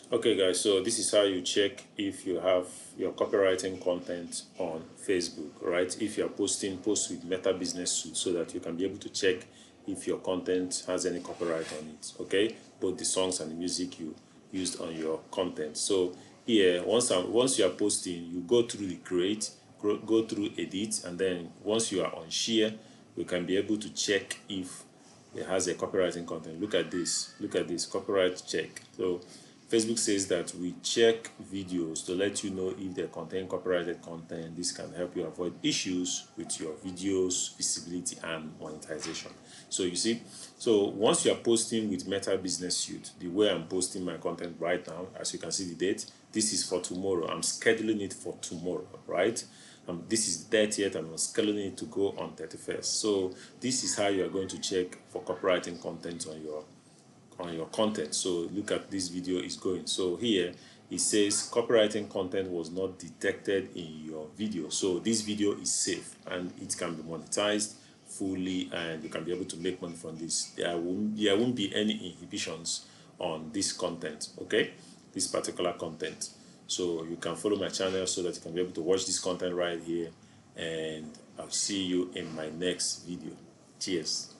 Okay guys, so this is how you check if you have your copywriting content on Facebook, right? If you're posting, post with Meta Business Suite so that you can be able to check if your content has any copyright on it, okay? Both the songs and the music you used on your content. So here, once you are posting, you go through the create, go through edit, and then once you are on share, we can be able to check if it has a copywriting content. Look at this copyright check. So Facebook says that we check videos to let you know if they contain copyrighted content. This can help you avoid issues with your videos, visibility, and monetization. So you see, so once you are posting with Meta Business Suite, the way I'm posting my content right now, as you can see the date, this is for tomorrow. I'm scheduling it for tomorrow, right? This is the 30th and I'm scheduling it to go on 31st. So this is how you are going to check for copywriting content on your content. So look at this video is going. So here it says copywriting content was not detected in your video. So this video is safe and it can be monetized fully and you can be able to make money from this. There won't be any inhibitions on this content, okay? This particular content. So you can follow my channel so that you can be able to watch this content right here, and I'll see you in my next video. Cheers.